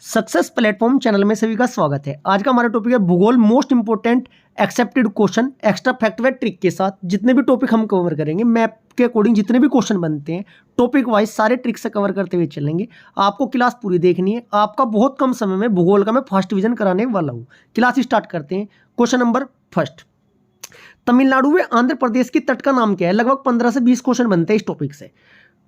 Success platform channel में सभी का स्वागत है। आज का हमारा टॉपिक है भूगोल most important accepted question extra fact व ट्रिक के साथ। जितने भी टॉपिक हम कवर करेंगे मैप के अकॉर्डिंग, जितने भी क्वेश्चन बनते हैं टॉपिक वाइज सारे ट्रिक से कवर करते हुए चलेंगे। आपको क्लास पूरी देखनी है। आपका बहुत कम समय में भूगोल का मैं फर्स्ट डिवीजन कराने वाला हूँ। क्लास स्टार्ट करते हैं। क्वेश्चन नंबर फर्स्ट, तमिलनाडु व आंध्र प्रदेश की तट का नाम क्या है? लगभग 15 से 20 क्वेश्चन बनते हैं इस टॉपिक से।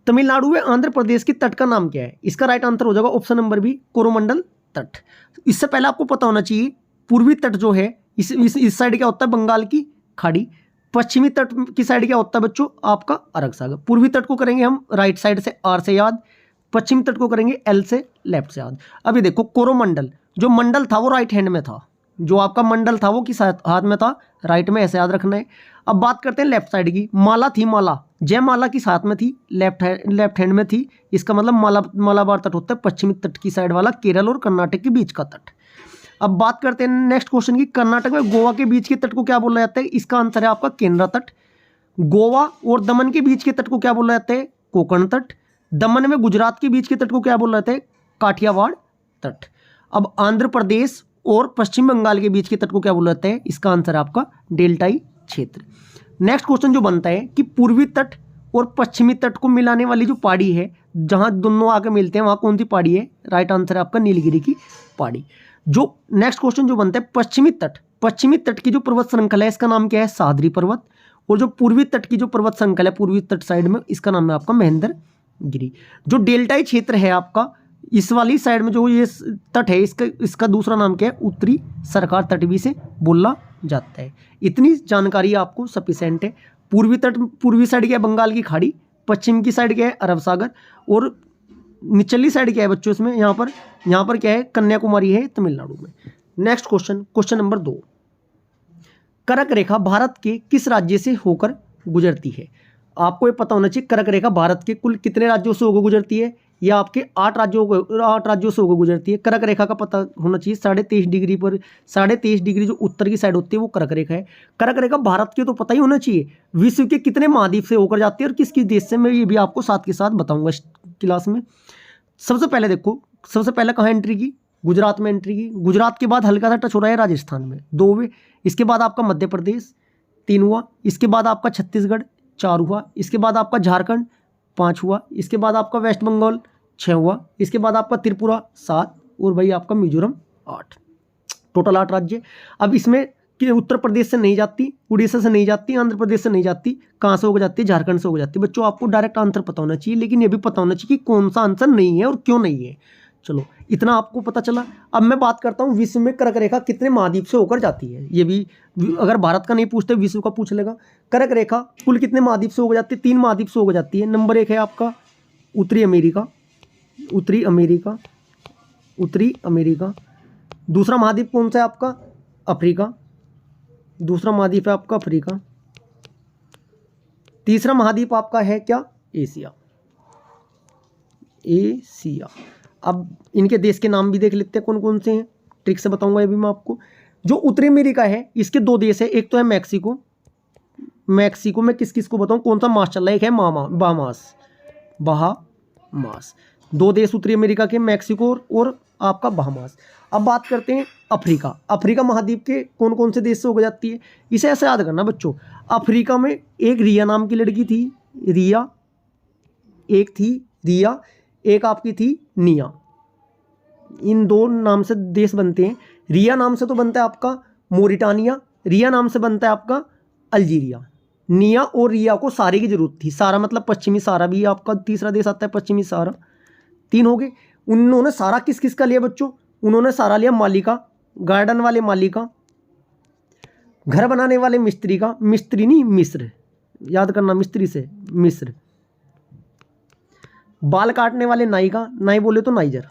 तमिलनाडु व आंध्र प्रदेश की तट का नाम क्या है? इसका राइट आंसर हो जाएगा ऑप्शन नंबर बी, कोरोमंडल तट। इससे पहले आपको पता होना चाहिए पूर्वी तट जो है इस साइड क्या होता है? बंगाल की खाड़ी। पश्चिमी तट की साइड क्या होता है बच्चों? आपका अरब सागर। पूर्वी तट को करेंगे हम राइट साइड से आर से याद, पश्चिमी तट को करेंगे एल से लेफ्ट से याद। अभी देखो कोरोमंडल, जो मंडल था वो राइट हैंड में था, जो आपका मंडल था वो किस हाथ में था? राइट में, ऐसे याद रखना है। अब बात करते हैं लेफ्ट साइड की। माला थी, माला जयमाला किस हाथ में थी? लेफ्ट हैंड में थी। इसका मतलब मालाबार तट होता है पश्चिमी तट की साइड वाला, केरल और कर्नाटक के बीच का तट। अब बात करते हैं नेक्स्ट क्वेश्चन की। कर्नाटक में गोवा के बीच के तट को क्या बोला जाता है? इसका आंसर है आपका केंद्रा तट। गोवा और दमन के बीच के तट को क्या बोला जाता है? कोंकण तट। दमन में गुजरात के बीच के तट को क्या बोला जाता है? काठियावाड़ तट। अब आंध्र प्रदेश और पश्चिम बंगाल के बीच के तट को क्या बोला जाता है? इसका आंसर है आपका डेल्टाई क्षेत्र। नेक्स्ट क्वेश्चन जो बनता है कि पूर्वी तट और पश्चिमी तट को मिलाने वाली जो पहाड़ी है, जहां दोनों आके मिलते हैं, वहां कौन सी पहाड़ी है? राइट आंसर है आपका नीलगिरी की पहाड़ी। जो नेक्स्ट क्वेश्चन जो बनता है पश्चिमी तट की जो पर्वत श्रृंखला है इसका नाम क्या है? सादरी पर्वत। और जो पूर्वी तट की जो पर्वत श्रृंखला है पूर्वी तट साइड में, इसका नाम है आपका महेंद्र गिरी। जो डेल्टाई क्षेत्र है आपका इस वाली साइड में जो ये तट है, इसका दूसरा नाम क्या है? उत्तरी सरकार तट भी से बोला जाता है। इतनी जानकारी आपको सफिशिएंट है। पूर्वी तट, पूर्वी साइड क्या है? बंगाल की खाड़ी। पश्चिम की साइड क्या है? अरब सागर। और निचली साइड क्या है बच्चों इसमें? यहाँ पर क्या है? कन्याकुमारी है तमिलनाडु में। नेक्स्ट क्वेश्चन नंबर 2, कर्क रेखा भारत के किस राज्य से होकर गुजरती है? आपको ये पता होना चाहिए कर्क रेखा भारत के कुल कितने राज्यों से होकर गुजरती है? या आपके 8 राज्यों से होकर गुजरती है। कर्क रेखा का पता होना चाहिए। 23.5 डिग्री पर 23.5 डिग्री जो उत्तर की साइड होती है वो कर्क रेखा है। कर्क रेखा भारत के तो पता ही होना चाहिए। विश्व के कितने महाद्वीप से होकर जाती है और किस किस देश से, मैं ये भी आपको साथ के साथ बताऊंगा इस क्लास में। सबसे पहले देखो, सबसे पहले कहाँ एंट्री की? गुजरात में एंट्री की। गुजरात के बाद हल्का सा टच हो रहा है राजस्थान में, 2 हुए। इसके बाद आपका मध्य प्रदेश 3 हुआ। इसके बाद आपका छत्तीसगढ़ 4 हुआ। इसके बाद आपका झारखंड 5 हुआ। इसके बाद आपका वेस्ट बंगाल 6 हुआ। इसके बाद आपका त्रिपुरा 7 और भाई आपका मिजोरम 8। टोटल 8 राज्य। अब इसमें कि उत्तर प्रदेश से नहीं जाती, उड़ीसा से नहीं जाती, आंध्र प्रदेश से नहीं जाती, कहाँ से होकर जाती है? झारखंड से होकर जाती है। बच्चों आपको डायरेक्ट आंसर पता होना चाहिए, लेकिन ये भी पता होना चाहिए कि कौन सा आंसर नहीं है और क्यों नहीं है। चलो इतना आपको पता चला। अब मैं बात करता हूँ विश्व में कर्क रेखा कितने महाद्वीप से होकर जाती है। ये भी अगर भारत का नहीं पूछते विश्व का पूछ लेगा। कर्क रेखा कुल कितने महाद्वीप से होकर जाती है? 3 महाद्वीप से होकर जाती है। नंबर 1 है आपका उत्तरी अमेरिका। दूसरा महाद्वीप कौन सा है आपका? अफ्रीका। दूसरा महाद्वीप है आपका अफ्रीका। तीसरा महाद्वीप आपका है क्या? एशिया। अब इनके देश के नाम भी देख लेते हैं कौन कौन से हैं, ट्रिक से बताऊंगा ये भी मैं आपको। जो उत्तरी अमेरिका है इसके 2 देश है। एक तो है मैक्सिको में किस किस को बताऊं कौन सा मास चल रहा है? एक है बहामास। 2 देश उत्तरी अमेरिका के, मैक्सिको और आपका बहामास। अब बात करते हैं अफ्रीका महाद्वीप के कौन कौन से देश से होकर जाती है? इसे ऐसे याद करना बच्चों। अफ्रीका में एक रिया नाम की लड़की थी, एक आपकी थी निया। इन 2 नाम से देश बनते हैं। रिया नाम से तो बनता है आपका मोरिटानिया, रिया नाम से बनता है आपका अल्जीरिया। निया और रिया को सारे की जरूरत थी। सारा मतलब पश्चिमी सारा भी आपका तीसरा देश आता है, पश्चिमी सारा। 3 हो गए। उन्होंने सारा किस किस का लिया बच्चों? उन्होंने सारा लिया माली का, गार्डन वाले माली का, घर बनाने वाले मिस्त्री का, मिस्त्री नहीं मिस्र, याद करना मिस्त्री से मिस्र, बाल काटने वाले नाई का, नाई बोले तो नाइजर।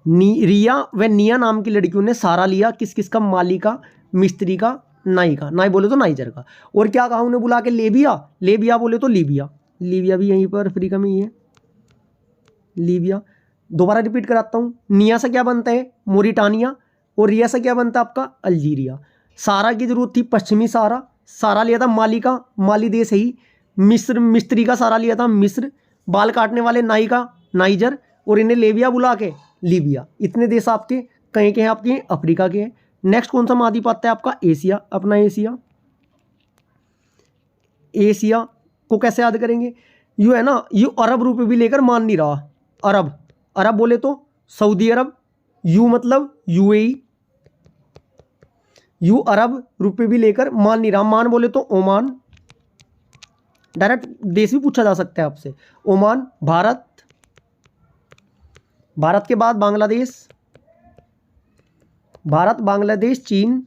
रिया व निया नाम की लड़कियों ने सारा लिया किस किस का? माली का, मिस्त्री का, नाई का, नाई बोले तो नाइजर का। और क्या कहा उन्हें बुला के? लेबिया बोले तो लीबिया भी यहीं पर अफ्रीका में ही है, लीबिया। दोबारा रिपीट कराता हूँ। निया से क्या बनता है? मोरिटानिया। और रिया से क्या बनता है आपका? अल्जीरिया। सारा की जरूरत थी पश्चिमी सारा लिया था माली का, माली देश है ही। मिस्त्री का सारा लिया था मिस्र। बाल काटने वाले नाई का नाइजर। और इन्हें लेबिया बुला के लीबिया। इतने देश आपके कहीं के हैं, आपके अफ्रीका के हैं। नेक्स्ट कौन सा महाद्वीप आता है आपका? एशिया। अपना एशिया, एशिया को कैसे याद करेंगे? यू है ना, यू अरब रुपये भी लेकर मान नहीं रहा। अरब, अरब बोले तो सऊदी अरब, यू मतलब यूएई, यू अरब रुपये भी लेकर मान नहीं रहा। मान बोले तो ओमान, डायरेक्ट देश भी पूछा जा सकता है आपसे। ओमान, भारत, भारत के बाद बांग्लादेश, भारत, बांग्लादेश, चीन,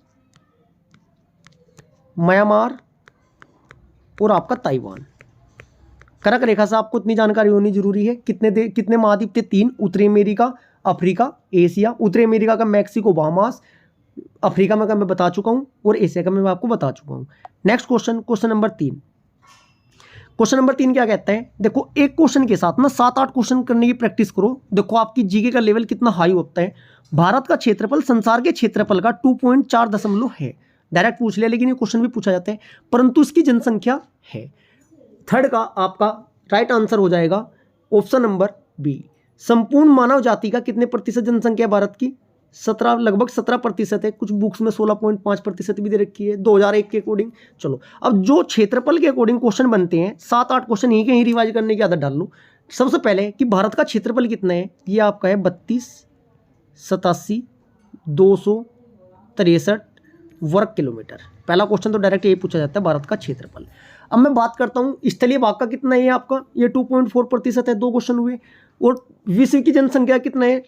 म्यांमार और आपका ताइवान। कर्क रेखा से आपको इतनी जानकारी होनी जरूरी है। कितने महाद्वीप थे? 3। उत्तरी अमेरिका, अफ्रीका, एशिया। उत्तरी अमेरिका का मैक्सिको, बहामास, अफ्रीका में का मैं बता चुका हूं और एशिया का मैं आपको बता चुका हूं। Next question, question number 3। Question number 3 क्या कहता है? देखो, एक क्वेश्चन के साथ ना 7-8 क्वेश्चन करने की प्रैक्टिस करो। देखो आपकी जीके का लेवल कितना हाई होता है। भारत का क्षेत्रफल संसार के क्षेत्रफल का 2.4 है। डायरेक्ट पूछ लिया, लेकिन ये क्वेश्चन भी पूछा जाता है। परंतु इसकी जनसंख्या है। थर्ड का आपका राइट आंसर हो जाएगा ऑप्शन नंबर बी। संपूर्ण मानव जाति का कितने प्रतिशत जनसंख्या भारत की? 17, लगभग 17% है। कुछ बुक्स में 16.5% भी दे रखी है 2001 के अकॉर्डिंग। चलो, अब जो क्षेत्रफल के अकॉर्डिंग क्वेश्चन बनते हैं, 7-8 क्वेश्श्चन यहीं कहीं रिवाइज करने की आदत डाल लो। सबसे पहले कि भारत का क्षेत्रफल कितना है? ये आपका है 32,87,263 वर्ग किलोमीटर। पहला क्वेश्चन तो डायरेक्ट यही पूछा जाता है, भारत का क्षेत्रफल। अब मैं बात करता हूँ स्थलीय भाग का कितना है आपका? ये 2.4% है। 2 क्वेश्चन हुए। और विश्व की जनसंख्या कितना है?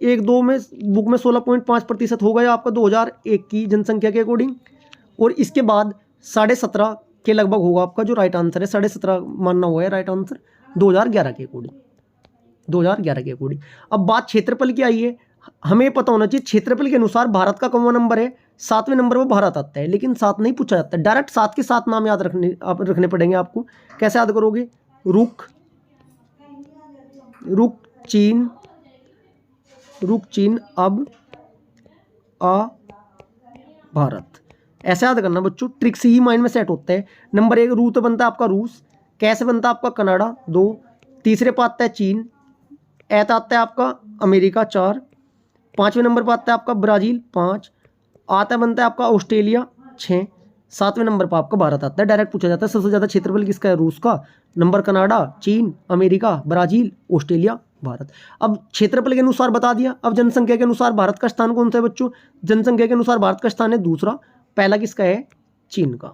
1-2 में बुक में 16.5% हो गया आपका 2001 की जनसंख्या के अकॉर्डिंग। और इसके बाद 17.5 के लगभग होगा आपका जो राइट आंसर है। 17.5 मानना हुआ है राइट आंसर 2011 के अकॉर्डिंग। 2011 के अकॉर्डिंग। अब बात क्षेत्रफल की आई है। हमें पता होना चाहिए क्षेत्रफल के अनुसार भारत का कौन नंबर है? 7वें नंबर पर भारत आता है, लेकिन 7 नहीं पूछा जाता। डायरेक्ट 7 के 7 नाम याद रखने पड़ेंगे आपको। कैसे याद करोगे? रुक, चीन, अब, आ, भारत। ऐसे याद करना बच्चों, ट्रिक से ही माइंड में सेट होता है। नंबर 1 रू तो बनता है आपका रूस, कैसे बनता है आपका कनाडा 2, तीसरे पर आता है चीन, ऐत आता है आपका अमेरिका 4, 5वें नंबर पर आता है आपका ब्राज़ील 5, आता बनता है आपका ऑस्ट्रेलिया 6, 7वें नंबर पर आपका भारत आता है। डायरेक्ट पूछा जाता है सबसे ज़्यादा क्षेत्रफल किसका है? रूस का। नंबर कनाडा, चीन, अमेरिका, ब्राज़ील, ऑस्ट्रेलिया, भारत। अब क्षेत्रफल के अनुसार बता दिया। अब जनसंख्या के अनुसार भारत का स्थान कौन सा है बच्चों? जनसंख्या के अनुसार भारत का स्थान है दूसरा। पहला किसका है? चीन का।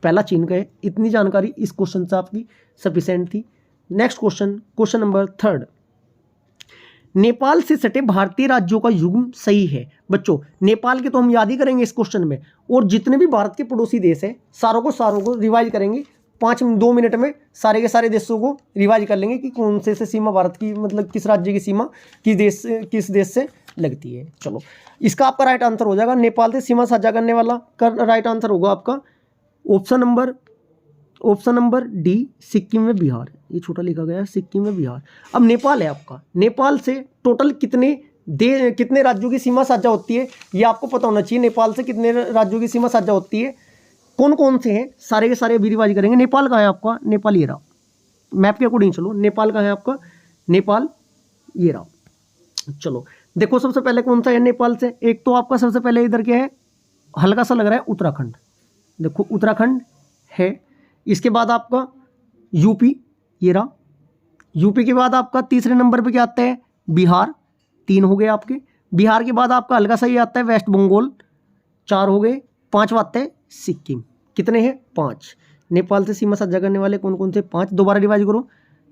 पहला चीन का है। इतनी जानकारी इस क्वेश्चन से आपकी सफिशिएंट थी। Next question, question number 3। Nepal से सटे भारतीय राज्यों का युग्म सही है। बच्चों नेपाल के तो हम याद ही करेंगे इस क्वेश्चन में, और जितने भी भारत के पड़ोसी देश है सारों को रिवाइज करेंगे 2 मिनट में। सारे के सारे देशों को रिवाइज कर लेंगे कि कौन से सीमा भारत की, मतलब किस राज्य की सीमा किस देश से लगती है। चलो, इसका आपका राइट आंसर हो जाएगा नेपाल से सीमा साझा करने वाला का राइट आंसर होगा आपका ऑप्शन नंबर डी, सिक्किम में बिहार। ये छोटा लिखा गया है, सिक्किम में बिहार। अब नेपाल है आपका। नेपाल से टोटल कितने राज्यों की सीमा साझा होती है ये आपको पता होना चाहिए। नेपाल से कितने राज्यों की सीमा साझा होती है, कौन कौन से हैं, सारे के सारे अभी रिवाइज करेंगे। नेपाल कहाँ है आपका? नेपाल ये रहा। मैप के अकॉर्डिंग चलो, नेपाल कहाँ है आपका? नेपाल ये रहा। चलो देखो, सबसे पहले कौन सा है नेपाल से? एक तो आपका सबसे पहले इधर क्या है, हल्का सा लग रहा है उत्तराखंड। देखो उत्तराखंड है। इसके बाद आपका यूपी ये रहा। यूपी के बाद आपका तीसरे नंबर पे क्या आता है? बिहार। 3 हो गए आपके। बिहार के बाद आपका हल्का सा ये आता है वेस्ट बंगाल। 4 हो गए। 5वां आता है सिक्किम। कितने हैं? 5। नेपाल से सीमा साझा करने वाले कौन कौन से? 5। दोबारा रिवाइज करो।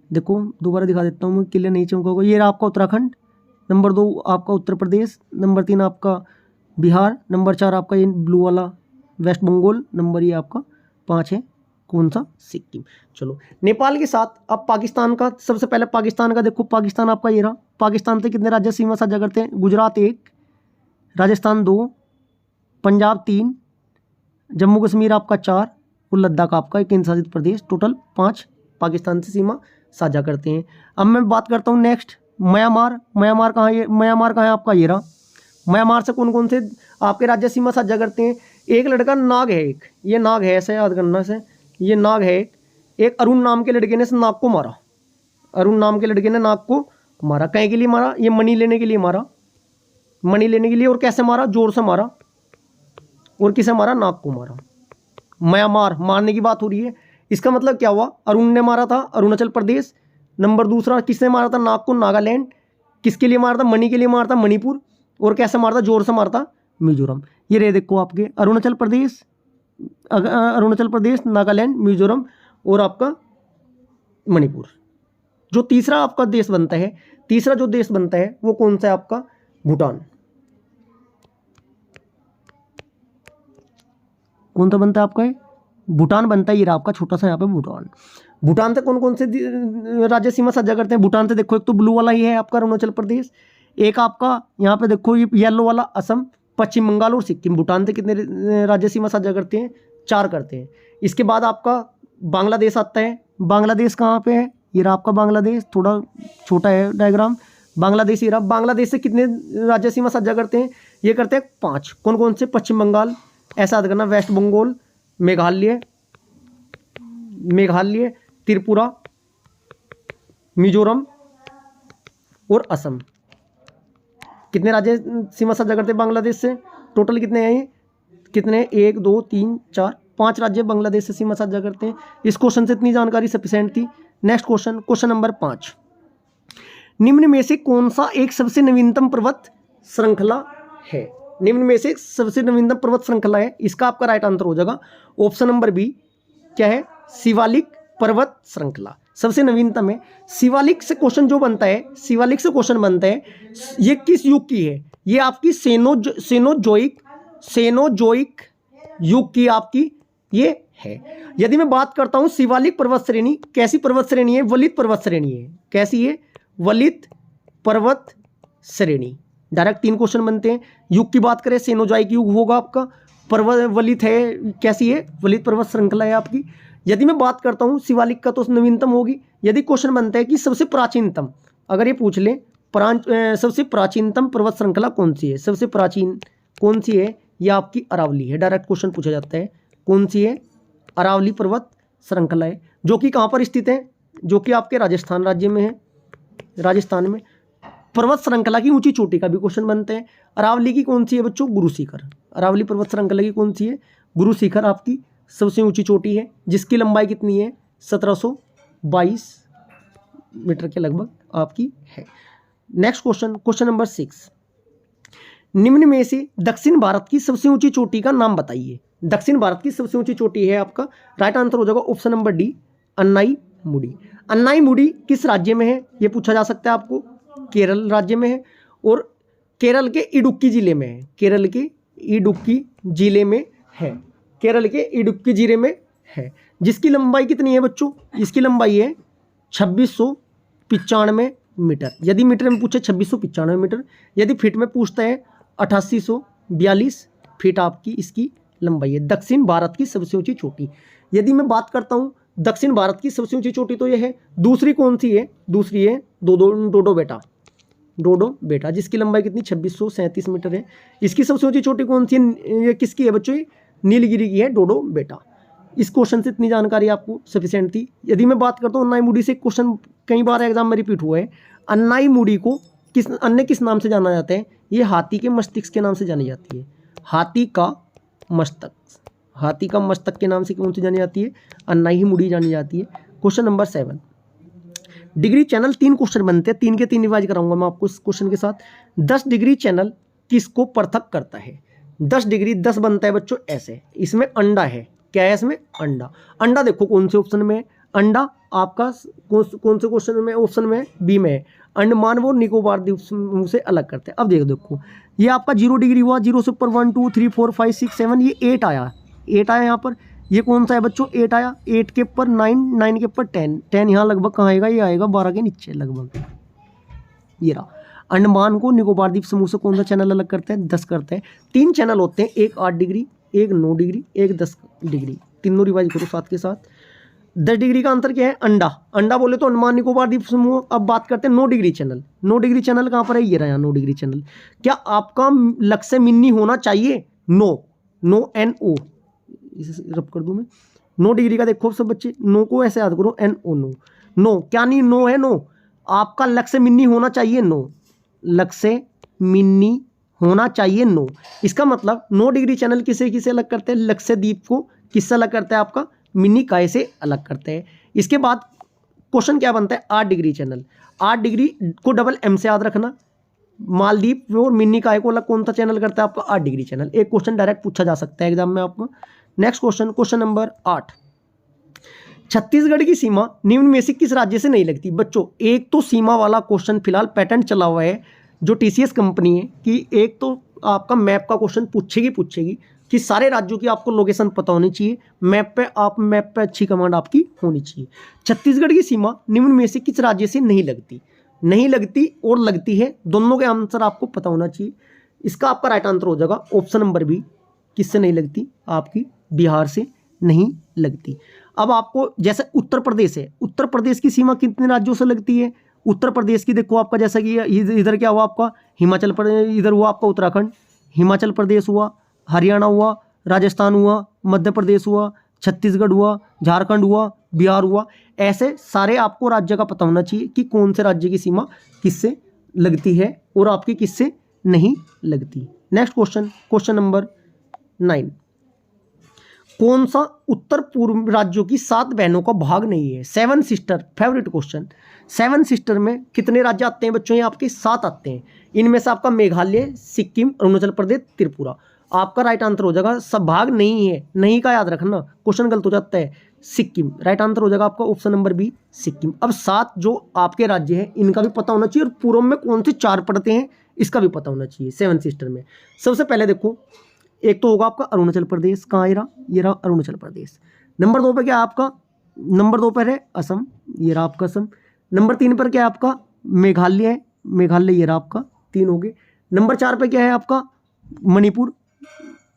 देखो दोबारा दिखा देता हूँ मैं, क्लियर नहीं चमका होगा। ये रहा आपका उत्तराखंड। नंबर 2 आपका उत्तर प्रदेश। नंबर 3 आपका बिहार। नंबर 4 आपका ये ब्लू वाला वेस्ट बंगाल। नंबर ये आपका 5 है कौन सा? सिक्किम। चलो नेपाल के साथ अब पाकिस्तान का, सबसे पहले पाकिस्तान का देखो। पाकिस्तान आपका ये रहा। पाकिस्तान से कितने राज्य सीमा साझा करते हैं? गुजरात 1, राजस्थान 2, पंजाब 3, जम्मू कश्मीर आपका 4 और लद्दाख आपका एक केंद्र शासित प्रदेश। टोटल 5 पाकिस्तान से सीमा साझा करते हैं। अब मैं बात करता हूँ नेक्स्ट म्यांमार। म्यांमार कहाँ है? म्यांमार कहाँ है आपका? ये रहा। म्यांमार से कौन कौन से आपके राज्य सीमा साझा करते हैं? एक लड़का नाग है, एक ये नाग है, ऐसे याद करना से, ये नाग है। एक अरुण नाम के लड़के ने इस नाग को मारा। अरुण नाम के लड़के ने नाक को मारा। कहीं के लिए मारा? ये मनी लेने के लिए मारा, मनी लेने के लिए। और कैसे मारा? जोर से मारा। और किसे मारा? नाक को मारा। म्यांमार, मारने की बात हो रही है। इसका मतलब क्या हुआ? अरुण ने मारा था अरुणाचल प्रदेश। नंबर दूसरा, किसने मारा था नाक को? नागालैंड। किसके लिए मारा था? मनी के लिए मारा था, मणिपुर। और कैसे मारा था? जोर से मारा था, मिजोरम। ये रहे देखो आपके अरुणाचल प्रदेश, नागालैंड, मिजोरम और आपका मणिपुर। जो तीसरा आपका देश बनता है, तीसरा जो देश बनता है वो कौन सा है आपका? भूटान। कौन सा बनता है आपका? भूटान बनता है। ये रहा आपका छोटा सा यहाँ पे भूटान। भूटान से कौन कौन से राज्य सीमा साझा करते हैं? भूटान से देखो, एक तो ब्लू वाला ही है आपका अरुणाचल प्रदेश, एक आपका यहाँ पे देखो ये येलो वाला असम, पश्चिम बंगाल और सिक्किम। भूटान से कितने राज्य सीमा साझा करते हैं? 4 करते हैं। इसके बाद आपका बांग्लादेश आता है। बांग्लादेश कहाँ पे है? ये रहा आपका बांग्लादेश, थोड़ा छोटा है डायग्राम। बांग्लादेश ये रहा। बांग्लादेश से कितने राज्य सीमा साझा करते हैं? ये करते हैं 5। कौन कौन से? पश्चिम बंगाल, ऐसा याद करना, वेस्ट बंगाल, मेघालय, त्रिपुरा, मिजोरम और असम। कितने राज्य सीमा साझा करते हैं बांग्लादेश से? टोटल कितने हैं ये? कितने? 1 2 3 4 5 राज्य बांग्लादेश से सीमा साझा करते हैं। इस क्वेश्चन से इतनी जानकारी सफिशिएंट थी। Next question, question number 5। निम्न में से कौन सा एक सबसे नवीनतम पर्वत श्रृंखला है? निम्न में से सबसे नवीनतम पर्वत श्रृंखला है। इसका आपका राइट आंसर हो जाएगा ऑप्शन नंबर बी। क्या है? शिवालिक पर्वत श्रृंखला सबसे नवीनतम है। शिवालिक से क्वेश्चन जो बनता है, शिवालिक से क्वेश्चन बनता है, ये किस युग की है? ये आपकी सेनोजोइक युग की आपकी ये है। यदि मैं बात करता हूं शिवालिक पर्वत श्रेणी, कैसी पर्वत श्रेणी है? वलित पर्वत श्रेणी है। कैसी है? वलित पर्वत श्रेणी। डायरेक्ट 3 क्वेश्चन बनते हैं। युग की बात करें, सेनोजोइक युग होगा आपका। पर्वत वलित है, कैसी है? वलित पर्वत श्रृंखला है आपकी। यदि मैं बात करता हूं शिवालिक का, तो नवीनतम होगी। यदि क्वेश्चन बनता है कि सबसे प्राचीनतम, अगर ये पूछ ले सबसे प्राचीनतम पर्वत श्रृंखला कौन सी है? सबसे प्राचीन कौन सी है? ये आपकी अरावली है। डायरेक्ट क्वेश्चन पूछा जाता है, कौन सी है? अरावली पर्वत श्रृंखला है, जो कि कहाँ पर स्थित है? जो कि आपके राजस्थान राज्य में है। राजस्थान में पर्वत श्रृंखला की ऊंची चोटी का भी क्वेश्चन बनते हैं। अरावली की कौन सी है बच्चों? गुरु शिखर। अरावली पर्वत श्रृंखला की कौन सी है? गुरु शिखर आपकी सबसे ऊंची चोटी है, जिसकी लंबाई कितनी है? 1722 मीटर के लगभग आपकी है। Next question, question number 6। निम्न में से दक्षिण भारत की सबसे ऊंची चोटी का नाम बताइए। दक्षिण भारत की सबसे ऊंची चोटी है आपका, राइट आंसर हो जाएगा option number D, Anamudi. Anamudi किस राज्य में है? ये पूछा जा सकता है आपको। केरल राज्य में है, और केरल के इडुक्की जिले में है। केरल के इडुक्की जिले में है। केरल के इडुक्की जिले में है, जिसकी लंबाई कितनी है बच्चों? इसकी लंबाई है 2695 मीटर। यदि मीटर में पूछे 2695 मीटर, यदि फीट में पूछता है 8842 फीट आपकी इसकी लंबाई है। दक्षिण भारत की सबसे ऊंची चोटी। यदि मैं बात करता हूं दक्षिण भारत की सबसे ऊंची चोटी, तो यह है। दूसरी कौन सी है? दूसरी है डोडो बेटा, जिसकी लंबाई कितनी? 2637 मीटर है। इसकी सबसे ऊंची चोटी कौन सी है? ये किसकी है बच्चों? नीलगिरी की है, डोडो बेटा। इस क्वेश्चन से इतनी जानकारी आपको सफिशिएंट थी। यदि मैं बात करता हूँ अन्नाईमुडी से, क्वेश्चन कई बार एग्जाम में रिपीट हुआ है। अन्नाईमुडी को किस नाम से जाना जाता है? ये हाथी के मस्तिष्क के नाम से जानी जाती है। हाथी का मस्तक के नाम से कौन सी जानी जाती है? अन्नाईमुडी जानी जाती है। Question number 7। Degree channel 3 question बनते हैं, 3 के 3 रिवाइज कराऊंगा मैं आपको इस क्वेश्चन के साथ। 10 डिग्री चैनल किसको पृथक करता है? 10 डिग्री 10 बनता है बच्चों ऐसे। इसमें अंडा है। क्या है इसमें? अंडा देखो कौन से ऑप्शन में है। अंडा आपका कौन से क्वेश्चन में? ऑप्शन में बी में है। अंडमान व निकोबार द्वीप समूह से अलग करते हैं। अब देखो ये आपका 0 डिग्री हुआ, 0 से ऊपर 1 2 3 4 5 6 7, ये 8 आया यहाँ पर। ये कौन सा है बच्चों? 8 आया। 8 के ऊपर 9, 9 के ऊपर 10, 10 यहाँ लगभग कहाँ आएगा? ये आएगा 12 के नीचे लगभग। ये रहा। अंडमान को निकोबार द्वीप समूह से कौन सा चैनल अलग करते हैं? 10 करते हैं। 3 चैनल होते हैं, एक 8 डिग्री, एक 9 डिग्री, एक 10 डिग्री। तीनों रिवाइज करो साथ के साथ। 10 डिग्री का अंतर क्या है? अंडा बोले तो अंडमान निकोबार द्वीप समूह। अब बात करते हैं 9 डिग्री चैनल। 9 डिग्री चैनल कहाँ पर है? ये रहा यहाँ 9 डिग्री चैनल। क्या आपका लक्ष्य मिन्नी होना चाहिए? नो NO, इसे रब कर दूं मैं। 9 डिग्री का देखो सब बच्चे, नो को ऐसे याद करो, NO नो। नो, क्या नहीं नो है, नो आपका लक्ष्य मिन्नी होना चाहिए, नो लक्ष्य मिन्नी होना चाहिए, नो। इसका मतलब 9 डिग्री चैनल किसे किसे अलग करते हैं, लक्षद्वीप को किससे अलग करता है, आपका मिनी काय से अलग करते हैं। इसके बाद क्वेश्चन क्या बनता है, 8 डिग्री चैनल, 8 डिग्री को डबल एम से याद रखना, मालदीव और मिनी काय को अलग कौन सा चैनल करता है, आपका 8 डिग्री चैनल। एक क्वेश्चन डायरेक्ट पूछा जा सकता है एग्जाम में आपको। Next question, question number 8, Chhattisgarh की सीमा निम्न में से किस राज्य से नहीं लगती। बच्चों एक तो सीमा वाला क्वेश्चन फिलहाल पैटर्न चला हुआ है जो टीसीएस कंपनी है कि एक तो आपका मैप का क्वेश्चन पूछेगी कि सारे राज्यों की आपको लोकेशन पता होनी चाहिए, मैप पे अच्छी कमांड आपकी होनी चाहिए। छत्तीसगढ़ की सीमा निम्न में से किस राज्य से नहीं लगती और लगती है, दोनों के आंसर आपको पता होना चाहिए। इसका आपका राइट आंसर हो जाएगा ऑप्शन नंबर बी, किससे नहीं लगती, आपकी बिहार से नहीं लगती। अब आपको जैसे उत्तर प्रदेश है, उत्तर प्रदेश की सीमा कितने राज्यों से लगती है, उत्तर प्रदेश की देखो आपका जैसा कि इधर क्या हुआ आपका हिमाचल प्रदेश, इधर हुआ आपका उत्तराखंड, हिमाचल प्रदेश हुआ, हरियाणा हुआ, राजस्थान हुआ, मध्य प्रदेश हुआ, छत्तीसगढ़ हुआ, झारखंड हुआ, बिहार हुआ। ऐसे सारे आपको राज्य का पता होना चाहिए कि कौन से राज्य की सीमा किससे लगती है और आपकी किससे नहीं लगती। नेक्स्ट क्वेश्चन, क्वेश्चन नंबर 9, कौन सा उत्तर पूर्व राज्यों की 7 बहनों का भाग नहीं है, 7 सिस्टर, फेवरेट क्वेश्चन। 7 सिस्टर में कितने राज्य आते हैं बच्चों, ये आपके 7 आते हैं। इनमें से आपका मेघालय, सिक्किम, अरुणाचल प्रदेश, त्रिपुरा। आपका राइट आंसर हो जाएगा, सब भाग नहीं है, नहीं का याद रखना, क्वेश्चन गलत हो जाता है, सिक्किम। राइट आंसर हो जाएगा आपका ऑप्शन नंबर बी, सिक्किम। अब 7 जो आपके राज्य हैं इनका भी पता होना चाहिए और पूर्व में कौन से 4 पड़ते हैं इसका भी पता होना चाहिए 7 सिस्टर में। सबसे पहले देखो, एक तो होगा आपका अरुणाचल प्रदेश, कहाँ ये रहा अरुणाचल प्रदेश। नंबर 2 पे क्या है आपका, नंबर 2 पर है असम, ये रहा आपका असम। नंबर 3 पर क्या है आपका मेघालय है, मेघालय ये रहा आपका, 3 हो गए। नंबर 4 पे क्या है आपका मणिपुर,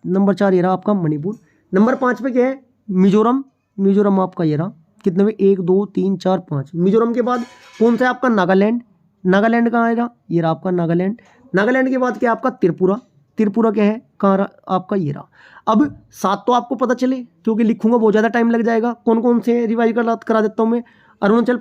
नंबर 4 ये रहा आपका मणिपुर। नंबर 5 पे क्या है मिजोरम, मिजोरम आपका ये रहा, कितने में 1 2 3 4 5। मिजोरम के बाद कौन सा है आपका नागालैंड, नागालैंड कहाँ है, ये रहा आपका नागालैंड। नागालैंड के बाद क्या आपका त्रिपुरा, त्रिपुरा क्या है कहाँ रहा आपका ये रहा। अब 7 तो आपको पता चले क्योंकि लिखूंगा बहुत ज़्यादा टाइम लग जाएगा। कौन कौन से रिवाइज करा देता हूँ मैं, अरुणाचल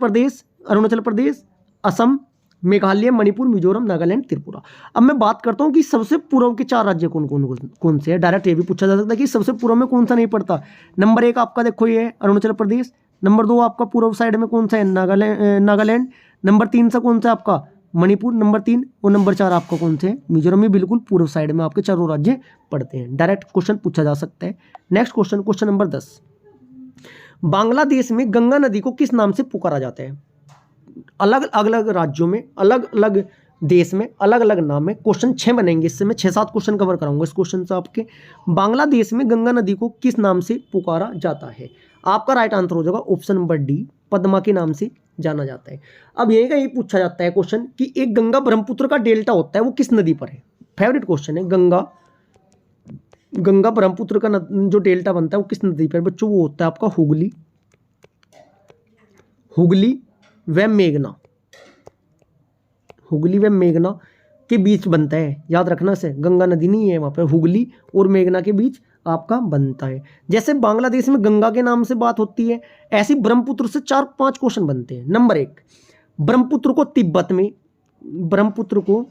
प्रदेश, असम, मेघालय, मणिपुर, मिजोरम, नागालैंड, त्रिपुरा। अब मैं बात करता हूँ कि सबसे पूर्व के 4 राज्य कौन से हैं। डायरेक्ट ये भी पूछा जा सकता है कि सबसे पूर्व में कौन सा नहीं पड़ता। नंबर 1 आपका देखो ये है अरुणाचल प्रदेश। नंबर 2 आपका पूर्व साइड में कौन सा है नागालैंड। नंबर 3 सा कौन सा आपका मणिपुर, नंबर 3 और नंबर 4 आपका कौन से है मिजोरम। में बिल्कुल पूर्व साइड में आपके 4 राज्य पड़ते हैं। डायरेक्ट क्वेश्चन पूछा जा सकता है। Next question, question number 10, Bangladesh में गंगा नदी को किस नाम से पुकारा जाता है। अलग अलग राज्यों में, अलग अलग देश में अलग अलग नाम है। क्वेश्चन 6 बनेंगे, इससे मैं 6-7 क्वेश्चन कवर कराऊंगा इस क्वेश्चन से आपके। बांग्लादेश में गंगा नदी को किस नाम से पुकारा जाता है। आपका राइट आंसर हो जाएगा ऑप्शन नंबर डी, पद्मा के नाम से जाना जाता है। अब यही का ये पूछा जाता है क्वेश्चन कि एक गंगा ब्रह्मपुत्र का डेल्टा होता है वो किस नदी पर है। फेवरेट क्वेश्चन है, गंगा ब्रह्मपुत्र का जो डेल्टा बनता है वो किस नदी पर बच्चों, वो होता है आपका हुगली व मेघना के बीच बनता है। याद रखना से, गंगा नदी नहीं है वहाँ पर, हुगली और मेघना के बीच आपका बनता है। जैसे बांग्लादेश में गंगा के नाम से बात होती है, ऐसी ब्रह्मपुत्र से 4-5 क्वेश्चन बनते हैं। नंबर 1, ब्रह्मपुत्र को तिब्बत में, ब्रह्मपुत्र को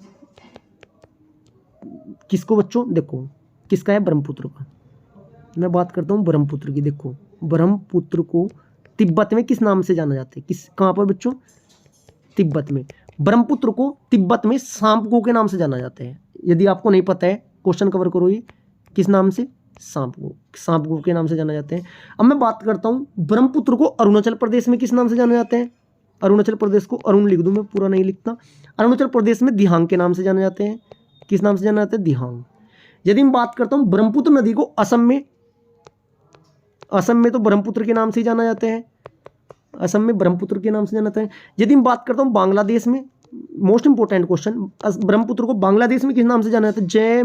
किसको बच्चों, देखो किसका है ब्रह्मपुत्र का, मैं बात करता हूँ ब्रह्मपुत्र की। देखो ब्रह्मपुत्र को तिब्बत में किस नाम से जाना जाता है, किस कहाँ पर बच्चों, तिब्बत में। ब्रह्मपुत्र को तिब्बत में सांपगो के नाम से जाना जाता है। यदि आपको नहीं पता है क्वेश्चन कवर करो, ये किस नाम से, सांपगो के नाम से जाना जाते हैं। अब मैं बात करता हूँ ब्रह्मपुत्र को अरुणाचल प्रदेश में किस नाम से जाना जाते हैं। अरुणाचल प्रदेश को अरुण लिख दूँ, मैं पूरा नहीं लिखता। अरुणाचल प्रदेश में दिहांग के नाम से जाने जाते हैं। किस नाम से जाना जाता है, दिहांग। यदि मैं बात करता हूँ ब्रह्मपुत्र नदी को असम में तो ब्रह्मपुत्र के नाम से ही जाना जाता है, असम में ब्रह्मपुत्र के नाम से जाना जाता है। यदि मैं बात करता हूँ बांग्लादेश में, मोस्ट इंपोर्टेंट क्वेश्चन, ब्रह्मपुत्र को बांग्लादेश में किस नाम से जाना जाता है,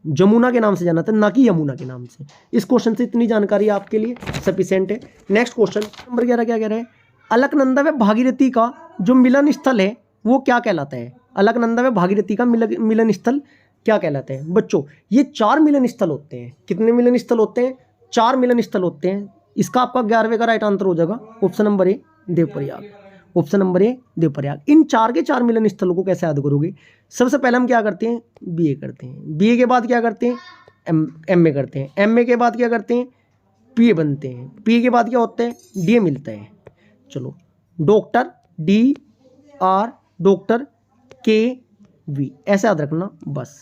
जमुना के नाम से जाना था, ना कि यमुना के नाम से। इस क्वेश्चन से इतनी जानकारी आपके लिए सफिशिएंट है। नेक्स्ट क्वेश्चन नंबर 11 क्या कह रहा है, अलकनंदा व भागीरथी का जो मिलन स्थल है वो क्या कहलाता है। अलकनंदा व भागीरथी का मिलन स्थल क्या कहलाता है बच्चों। ये 4 मिलन स्थल होते हैं। कितने मिलन स्थल होते हैं, 4 मिलन स्थल होते हैं। इसका आपका 11वें का राइट आंसर हो जाएगा option number A, Devprayag. Option number A Devprayag. इन चार के चार मिलन स्थलों को कैसे याद करोगे? सबसे पहले हम क्या करते हैं, बीए करते हैं, बीए के बाद क्या करते हैं, एमए करते हैं, एमए के बाद क्या करते हैं, पीए बनते हैं, पीए के बाद क्या होता है, डीए मिलता है। चलो डॉक्टर डी आर, डॉक्टर के वी, ऐसे याद रखना बस।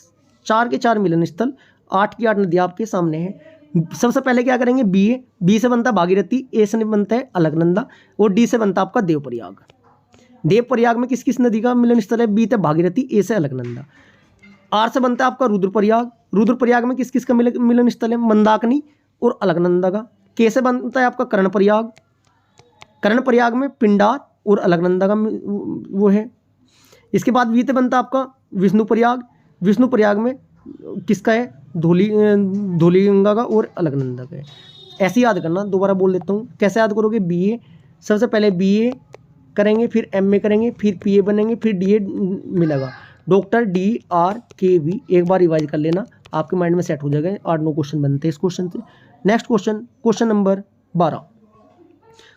चार के चार मिलन स्थल, 8 की 8 नदियाँ आपके सामने हैं। सबसे पहले क्या करेंगे, बीए, बी से बनता है भागीरथी, ए से बनता है अलकनंदा और डी से बनता है आपका देवप्रयाग। देवप्रयाग में किस किस नदी का मिलन स्थल है, बी से भागीरथी, ए से अलकनंदा। आर से बनता है आपका रुद्रप्रयाग, रुद्रप्रयाग में किस किस का मिलन स्थल है, मंदाकिनी और अलकनंदा का। के से बनता है आपका कर्णप्रयाग, कर्णप्रयाग में पिंडार और अलकनंदा का वो है। इसके बाद वी से बनता है आपका विष्णुप्रयाग, विष्णुप्रयाग में किसका है, धौलीगंगा का और अलकनंदा का है। ऐसे याद करना, दोबारा बोल देता हूँ कैसे याद करोगे, बीए, सबसे पहले बीए करेंगे, फिर एमए करेंगे, फिर पीए बनेंगे, फिर डीए मिलेगा, डॉक्टर डी आर के वी। एक बार रिवाइज कर लेना, आपके माइंड में सेट हो जाएगा। 8-9 क्वेश्चन बनते हैं इस क्वेश्चन से। Next question, question number 12।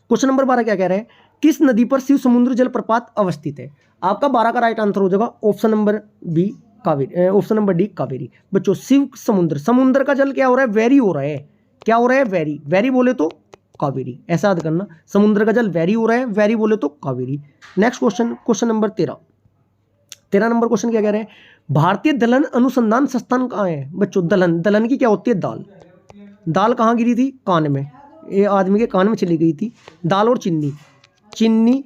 Question number 12 क्या कह रहा है, किस नदी पर शिव समुद्र जलप्रपात अवस्थित है? आपका 12 का राइट आंसर हो जाएगा option number B Kaveri, option number D Kaveri. बच्चों शिव समुद्र, समुद्र का जल क्या हो रहा है, वेरी हो रहा है, क्या हो रहा है, वेरी, वेरी बोले तो कावेरी, ऐसा याद करना, समुद्र का जल वेरी हो रहा है, वेरी बोले तो Kaveri. Next question, question number 13 number question क्या कह रहे हैं, भारतीय दलहन अनुसंधान संस्थान कहाँ है? बच्चों दलहन, दलहन की क्या होती है, दाल, दाल कहाँ गिरी थी, कान में, ये आदमी के कान में चली गई थी। दाल और चीनी, चीनी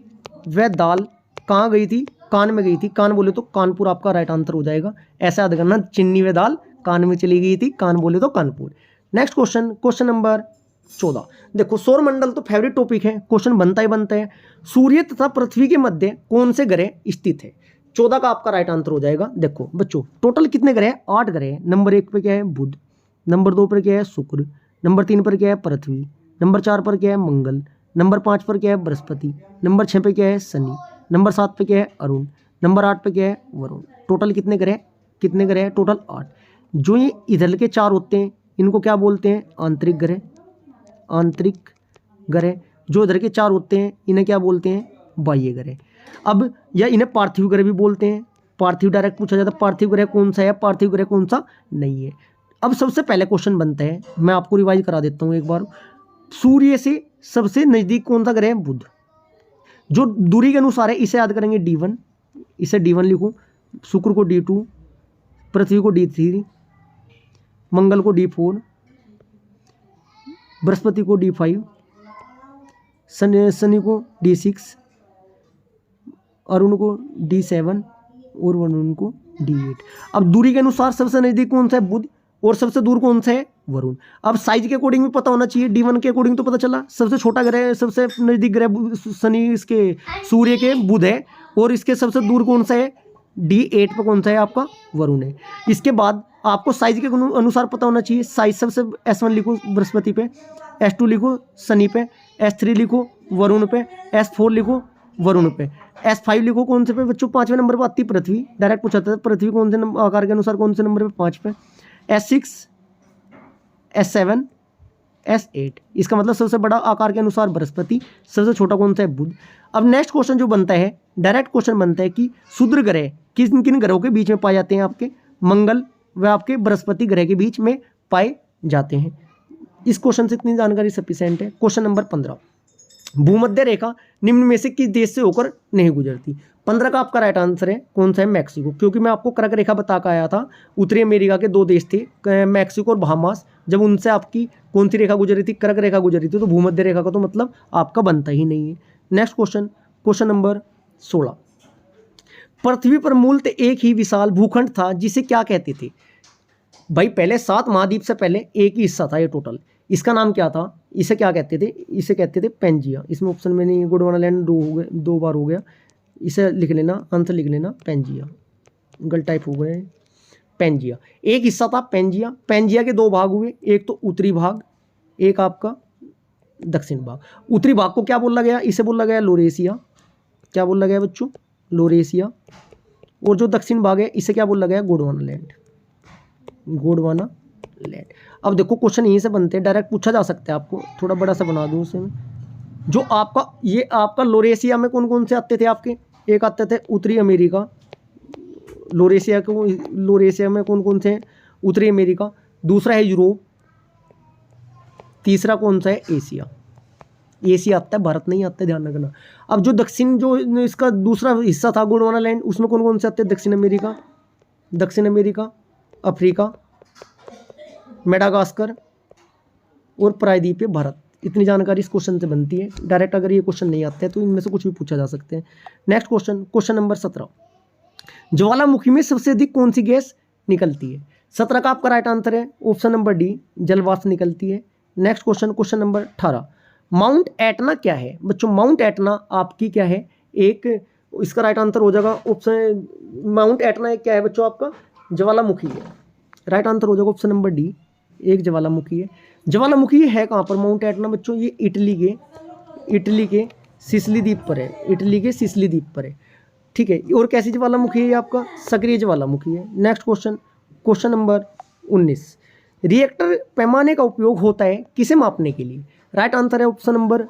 व दाल कहाँ गई थी, कान में गई थी, कान बोले तो कानपुर आपका राइट आंसर हो जाएगा। ऐसा याद करना, चीनी व दाल कान में चली गई थी, कान बोले तो Kanpur. Next question, question number 14। देखो सौर मंडल तो फेवरेट टॉपिक है, क्वेश्चन बनता ही बनता है। सूर्य तथा पृथ्वी के मध्य कौन से ग्रह स्थित है? 14 का आपका राइट आंसर हो जाएगा। देखो बच्चों टोटल कितने ग्रह हैं, 8 ग्रह हैं। नंबर 1 पे क्या है, बुध, नंबर 2 पर क्या है, शुक्र, नंबर 3 पर क्या है, पृथ्वी, नंबर 4 पर क्या है, मंगल, नंबर 5 पर क्या है, बृहस्पति, नंबर 6 पे क्या है, शनि, नंबर 7 पे क्या है, अरुण, नंबर 8 पे क्या है, वरुण। टोटल कितने ग्रह, कितने ग्रह हैं, टोटल 8। जो ये इधर के 4 होते हैं इनको क्या बोलते हैं, आंतरिक ग्रह, आंतरिक ग्रह। जो इधर के 4 होते हैं इन्हें क्या बोलते हैं, बाह्य ग्रह। अब या इन्हें पार्थिव ग्रह भी बोलते हैं। पार्थिव डायरेक्ट पूछा जाता है, पार्थिव ग्रह कौन सा है, पार्थिव ग्रह कौन सा नहीं है। अब सबसे पहले क्वेश्चन बनता है, मैं आपको रिवाइज करा देता हूँ एक बार। सूर्य से सबसे नज़दीक कौन सा ग्रह है, बुध। जो दूरी के अनुसार है इसे याद करेंगे D1, इसे D1 लिखो, शुक्र को D2, पृथ्वी को D3, मंगल को D4, बृहस्पति को D5, शनि को D6, अरुण को D7 और वरुण को D8। अब दूरी के अनुसार सबसे नज़दीक कौन सा है, बुध, और सबसे दूर कौन सा है, वरुण। अब साइज के अकॉर्डिंग भी पता होना चाहिए, D1 के अकॉर्डिंग तो पता चला सबसे छोटा ग्रह, सबसे नज़दीक ग्रह शनि, इसके सूर्य के बुध है, और इसके सबसे दूर कौन सा है, D8 पे कौन सा है आपका, वरुण है। इसके बाद आपको साइज के अनुसार पता होना चाहिए, साइज सबसे S1 लिखो बृहस्पति पे, S2 लिखो शनि पे, S3 लिखो वरुण पे, S4 लिखो वरुण पे, S5 लिखो कौन से पे बच्चों, 5वें नंबर पर आती है पृथ्वी। डायरेक्ट पूछा था पृथ्वी कौन से आकार के अनुसार कौन से नंबर पे, 5 पे। S6, S7, S8, इसका मतलब सबसे बड़ा आकार के अनुसार बृहस्पति, सबसे छोटा कौन सा है, बुध। अब नेक्स्ट क्वेश्चन जो बनता है, डायरेक्ट क्वेश्चन बनता है कि क्षुद्र ग्रह किन किन ग्रहों के बीच में पाए जाते हैं, आपके मंगल व आपके बृहस्पति ग्रह के बीच में पाए जाते हैं। इस क्वेश्चन से इतनी जानकारी सफिशिएंट है। क्वेश्चन नंबर 15, भूमध्य रेखा निम्न में से किस देश से होकर नहीं गुजरती? 15 का आपका राइट आंसर है कौन सा है, मैक्सिको। क्योंकि मैं आपको कर्क रेखा बता के आया था, उत्तरी अमेरिका के 2 देश थे, मैक्सिको और बहामास, जब उनसे आपकी कौन सी रेखा गुजरी थी, कर्क रेखा गुजरी थी, तो भूमध्य रेखा का तो मतलब आपका बनता ही नहीं है। नेक्स्ट क्वेश्चन, क्वेश्चन नंबर 16, पृथ्वी पर मूलतः एक ही विशाल भूखंड था जिसे क्या कहते थे? भाई पहले 7 महाद्वीप से पहले एक ही हिस्सा था ये टोटल, इसका नाम क्या था, इसे क्या कहते थे, इसे कहते थे पेंजिया। इसमें ऑप्शन में नहीं, गोंडवाना लैंड 2 बार हो गया, इसे लिख लेना, आंसर लिख लेना पेंजिया, गलत टाइप हो गए, पेंजिया एक हिस्सा था पेंजिया। पेंजिया के 2 भाग हुए, एक तो उत्तरी भाग, एक आपका दक्षिण भाग। उत्तरी भाग को क्या बोला गया, इसे बोला गया लोरेशिया, क्या बोला गया बच्चों, लोरेशिया। और जो दक्षिण भाग है इसे क्या बोला गया, गोंडवाना लैंड, गोंडवाना लैंड। अब देखो क्वेश्चन यहीं से बनते हैं, डायरेक्ट पूछा जा सकता है आपको, थोड़ा बड़ा सा बना दूं उसे मैं, जो आपका ये आपका लोरेशिया में कौन कौन से आते थे आपके, एक आते थे उत्तरी अमेरिका, लोरेशिया में कौन कौन से हैं, उत्तरी अमेरिका, दूसरा है यूरोप, तीसरा कौन सा है, एशिया। एशिया आता है, भारत नहीं आता है, ध्यान रखना। अब जो दक्षिण जो इसका दूसरा हिस्सा था गोंडवाना लैंड, उसमें कौन कौन से आते हैं, दक्षिण अमेरिका, अफ्रीका, मेडागास्कर और प्रायद्वीपीय भारत। इतनी जानकारी इस क्वेश्चन से बनती है। डायरेक्ट अगर ये क्वेश्चन नहीं आते हैं तो इनमें से कुछ भी पूछा जा सकते हैं। नेक्स्ट क्वेश्चन नंबर 17, ज्वालामुखी में सबसे अधिक कौन सी गैस निकलती है। 17 का आपका राइट आंसर है ऑप्शन नंबर डी, जलवाष्प निकलती है। Next question number 18, mount Etna क्या है बच्चों। माउंट एटना आपकी क्या है, एक इसका राइट आंसर हो जाएगा ऑप्शन, माउंट एटना एक क्या है बच्चों आपका, ज्वालामुखी है। राइट आंसर हो जाएगा ऑप्शन नंबर डी, एक ज्वालामुखी है। ज्वालामुखी है कहाँ पर माउंट एटना बच्चों, ये इटली के सिसिली द्वीप पर है, इटली के सिसिली द्वीप पर है, ठीक है। और कैसी ज्वालामुखी है, आपका सक्रिय ज्वालामुखी है। नेक्स्ट क्वेश्चन नंबर 19, रिएक्टर पैमाने का उपयोग होता है किसे मापने के लिए। राइट आंसर है ऑप्शन नंबर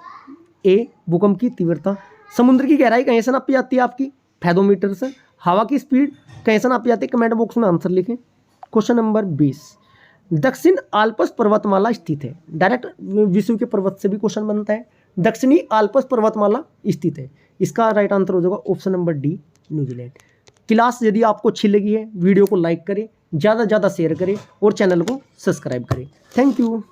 ए, भूकंप की तीव्रता। समुद्र की गहराई कहीं से नापी जाती है आपकी, फेथोमीटर से। हवा की स्पीड कहीं से नापी जाती है, कमेंट बॉक्स में आंसर लिखें। क्वेश्चन नंबर 20, दक्षिण आल्प्स पर्वतमाला स्थित है। डायरेक्ट विश्व के पर्वत से भी क्वेश्चन बनता है। दक्षिणी आल्प्स पर्वतमाला स्थित है, इसका राइट आंसर हो जाएगा option number D, New Zealand. Class यदि आपको अच्छी लगी है, वीडियो को लाइक करें, ज़्यादा से ज़्यादा शेयर करें और चैनल को सब्सक्राइब करें। Thank you.